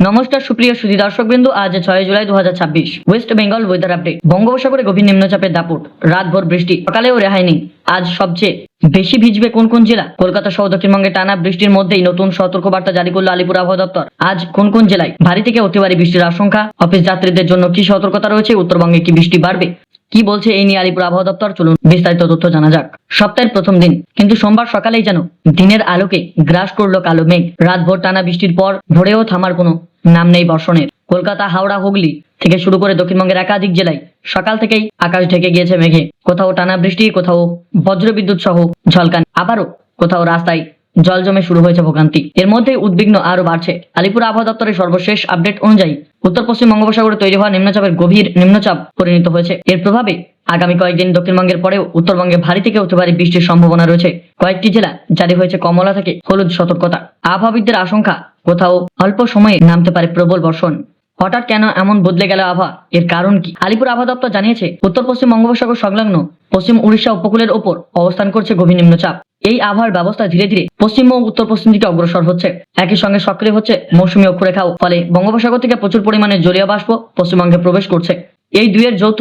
নমস্কার সুপ্রিয় সুধী দর্শকবৃন্দ, আজ 6 July 2026। West Bengal weather update. বঙ্গোপসাগরে গভীর নিম্নচাপের দাপট, রাতভর বৃষ্টি, সকালেও রেহাই নেই। আজ সবচেয়ে বেশি ভিজবে কোন কোন জেলা? কলকাতা সহ দক্ষিণবঙ্গে টানা বৃষ্টির মধ্যেই নতুন সতর্কবার্তা জারি করল আলিপুর আবহাওয়া দপ্তর। আজ কোন কোন জেলায় ভারী থেকে অতি ভারী বৃষ্টির আশঙ্কা? অফিস যাত্রীদের জন্য কি সতর্কতা রয়েছে? উত্তরবঙ্গে কি বৃষ্টি বাড়বে? কি বলছে এই নিয়ে আলিপুর আবহাওয়া দপ্তর? চলুন বিস্তারিত তথ্য জানা যাক। সপ্তাহের প্রথম দিন কিন্তু সোমবার সকালেই যেন দিনের আলোকে গ্রাস করলো কালো মেঘ। রাতভর টানা বৃষ্টির পর ভোরেও থামার কোনো নাম নেই বর্ষণের। কলকাতা, হাওড়া, হুগলি থেকে শুরু করে দক্ষিণবঙ্গের একাধিক জেলায় সকাল থেকেই আকাশ ঢেকে গিয়েছে মেঘে। কোথাও টানা বৃষ্টি, কোথাও বজ্রবিদ্যুৎ সহ ঝলকানি, আবারও কোথাও রাস্তায় জল জমে শুরু হয়েছে ভোগান্তি। এর মধ্যে উদ্বিগ্ন আরো বাড়ছে। আলিপুর আবহাওয়া দপ্তরের সর্বশেষ আপডেট অনুযায়ী উত্তর পশ্চিম বঙ্গোপসাগরে তৈরি হওয়া নিম্নচাপের গভীর নিম্নচাপ পরিণত হয়েছে। এর প্রভাবে আগামী কয়েকদিন দক্ষিণবঙ্গের পরেও উত্তরবঙ্গে ভারী থেকে অতি ভারী বৃষ্টির সম্ভাবনা রয়েছে। কয়েকটি জেলা জারি হয়েছে কমলা থেকে হলুদ সতর্কতা। আবহাওয়াবিদদের আশঙ্কা, কোথাও অল্প সময়ে নামতে পারে প্রবল বর্ষণ। হঠাৎ কেন এমন বদলে গেল আবহাওয়া? এর কারণ কি? আলিপুর আবহাওয়া দপ্তর জানিয়েছে, উত্তর পশ্চিম বঙ্গোপসাগর সংলগ্ন পশ্চিম উড়িষ্যা উপকূলের ওপর অবস্থান করছে গভীর নিম্নচাপ। এই আবহাওয়ার ব্যবস্থা ধীরে ধীরে পশ্চিম ও উত্তর পশ্চিম দিকে অগ্রসর হচ্ছে। একই সঙ্গে সক্রিয় হচ্ছে মৌসুমী অক্ষরেখাও। ফলে বঙ্গোপসাগর থেকে প্রচুর পরিমাণে জলীয় বাষ্প পশ্চিমবঙ্গে প্রবেশ করছে। এই দুইয়ের যৌথ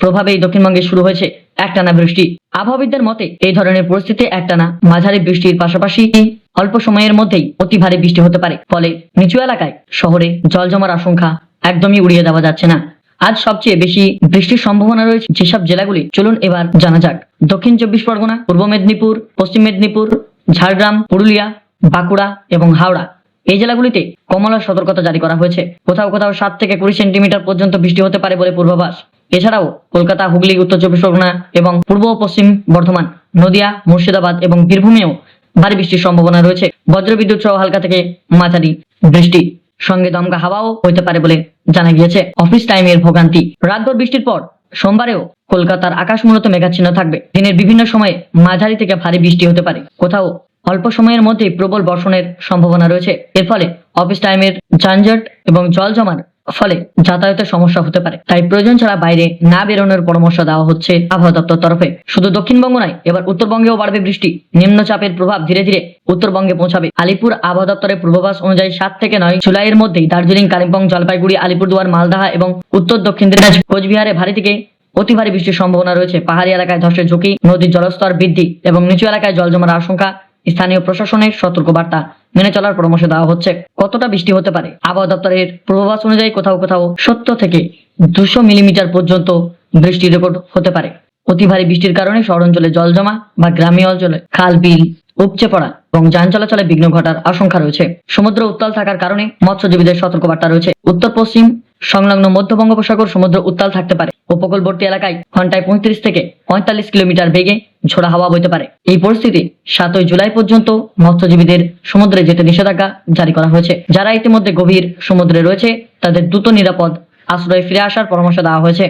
প্রভাবেই দক্ষিণবঙ্গে শুরু হয়েছে একটানা বৃষ্টি। আবহাওয়াবিদদের মতে এই ধরনের পরিস্থিতি একটানা মাঝারি বৃষ্টির পাশাপাশি অল্প সময়ের মধ্যেই অতি ভারী বৃষ্টি হতে পারে। ফলে নিচু এলাকায় শহরে জল জমার আশঙ্কা একদমই উড়িয়ে দেওয়া যাচ্ছে না। আজ সবচেয়ে বেশি বৃষ্টির সম্ভাবনা রয়েছে যেসব জেলাগুলি, চলুন এবার জানা যাক। দক্ষিণ 24 পরগনা, পূর্ব মেদিনীপুর, পশ্চিম মেদিনীপুর, ঝাড়গ্রাম, পুরুলিয়া, বাঁকুড়া এবং হাওড়া এই জেলাগুলিতে কমলা সতর্কতা জারি করা হয়েছে। কোথাও কোথাও 7 থেকে 20 সেন্টিমিটার পর্যন্ত বৃষ্টি হতে পারে বলে পূর্বাভাস। এছাড়াও কলকাতা, হুগলি, উত্তর 24 পরগনা এবং পূর্ব ও পশ্চিম বর্ধমান, নদিয়া, মুর্শিদাবাদ এবং বীরভূমেও ভারী বৃষ্টির সম্ভাবনা রয়েছে। বজ্রবিদ্যুৎ সহ হালকা থেকে মাঝারি বৃষ্টি, সঙ্গে দমকা হাওয়াও হতে পারে বলে জানা গিয়েছে। অফিস টাইমের ভোগান্তি। রাতভর বৃষ্টির পর সোমবারেও কলকাতার আকাশ মূলত মেঘাচ্ছন্ন থাকবে। দিনের বিভিন্ন সময়ে মাঝারি থেকে ভারী বৃষ্টি হতে পারে। কোথাও অল্প সময়ের মধ্যেই প্রবল বর্ষণের সম্ভাবনা রয়েছে। এর ফলে অফিস টাইমের যানজট এবং জল জমার ফলে যাতায়াতের সমস্যা হতে পারে। তাই প্রয়োজন ছাড়া বাইরে না বেরোনোর পরামর্শ দেওয়া হচ্ছে আবহাওয়া দপ্তর তরফে। শুধু দক্ষিণবঙ্গ নয়, এবার উত্তরবঙ্গেও বাড়বে বৃষ্টি। নিম্নচাপের প্রভাব ধীরে ধীরে উত্তরবঙ্গে পৌঁছাবে। আলিপুর আবহাওয়া দপ্তরের পূর্বাভাস অনুযায়ী 7 থেকে 9 জুলাইয়ের মধ্যেই দার্জিলিং, কালিম্পং, জলপাইগুড়ি, আলিপুরদুয়ার, মালদাহা এবং উত্তর দক্ষিণ দিনাজপুর, কোচবিহারে ভারী থেকে অতি ভারী বৃষ্টির সম্ভাবনা রয়েছে। পাহাড়ি এলাকায় ধসের ঝুঁকি, নদীর জলস্তর বৃদ্ধি এবং নিচু এলাকায় জল জমার আশঙ্কা। স্থানীয় প্রশাসনের সতর্কবার্তা মেনে চলার পরামর্শ দেওয়া হচ্ছে। কতটা বৃষ্টি হতে পারে? আবহাওয়া দপ্তরের পূর্বাভাস অনুযায়ী কোথাও কোথাও 70 থেকে 200 মিলিমিটার পর্যন্ত বৃষ্টির রেকর্ড হতে পারে। অতি ভারী বৃষ্টির কারণে শহরাঞ্চলে জল জমা বা গ্রামীণ অঞ্চলে খাল বিল উপচে পড়া এবং যান চলাচলে বিঘ্ন ঘটার আশঙ্কা রয়েছে। সমুদ্র উত্তাল থাকার কারণে মৎস্যজীবীদের সতর্কবার্তা রয়েছে। উত্তর পশ্চিম সংলগ্ন মধ্য বঙ্গোপসাগর সমুদ্র উত্তাল থাকতে পারে। উপকূলবর্তী এলাকায় ঘন্টায় 35 থেকে 45 কিলোমিটার বেগে ঝোড়া হাওয়া বইতে পারে। এই পরিস্থিতি 7 জুলাই পর্যন্ত মৎস্যজীবীদের সমুদ্রে যেতে নিষেধাজ্ঞা জারি করা হয়েছে। যারা ইতিমধ্যে গভীর সমুদ্রে রয়েছে তাদের দ্রুত নিরাপদ আশ্রয়ে ফিরে আসার পরামর্শ দেওয়া হয়েছে।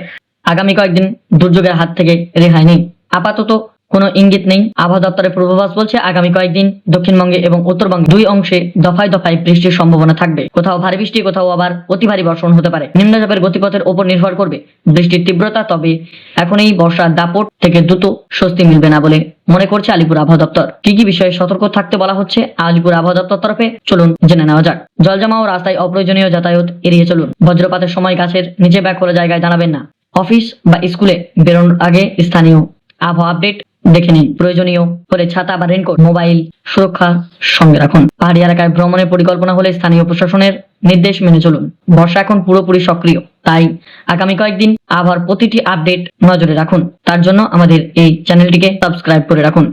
আগামী কয়েকদিন দুর্যোগের হাত থেকে রেহাই নেই। আপাতত কোনো ইঙ্গিত নেই। আবহাওয়া দপ্তরের পূর্বাভাস বলছে, আগামী কয়েকদিন দক্ষিণবঙ্গে এবং উত্তরবঙ্গে 2 অংশে দফায় দফায় বৃষ্টির সম্ভাবনা থাকবে। কোথাও ভারী বৃষ্টি, কোথাও আবার অতি ভারী বর্ষণ হতে পারে। নিম্নচাপের গতিপথের উপর নির্ভর করবে বৃষ্টির তীব্রতা। তবে এখন এই বর্ষার দাপট থেকে দ্রুত স্বস্তি মিলবে না বলে মনে করছে আলিপুর আবহাওয়া দপ্তর। কি কি বিষয়ে সতর্ক থাকতে বলা হচ্ছে আলিপুর আবহাওয়া দপ্তর তরফে, চলুন জেনে নেওয়া যাক। জলজমা ও রাস্তায় অপ্রয়োজনীয় যাতায়াত এড়িয়ে চলুন। বজ্রপাতের সময় গাছের নিচে ব্যাগ খোলা জায়গায় দাঁড়াবেন না। অফিস বা স্কুলে বেরোনোর আগে স্থানীয় আবহাওয়া আপডেট দেখে নিন। প্রয়োজনীয় হলে ছাতা বা রেনকোট, মোবাইল সুরক্ষা সঙ্গে রাখুন। পাহাড়ি এলাকায় ভ্রমণের পরিকল্পনা হলে স্থানীয় প্রশাসনের নির্দেশ মেনে চলুন। বর্ষা এখন পুরোপুরি সক্রিয়, তাই আগামী কয়েকদিন আবহাওয়ার প্রতিটি আপডেট নজরে রাখুন। তার জন্য আমাদের এই চ্যানেলটিকে সাবস্ক্রাইব করে রাখুন।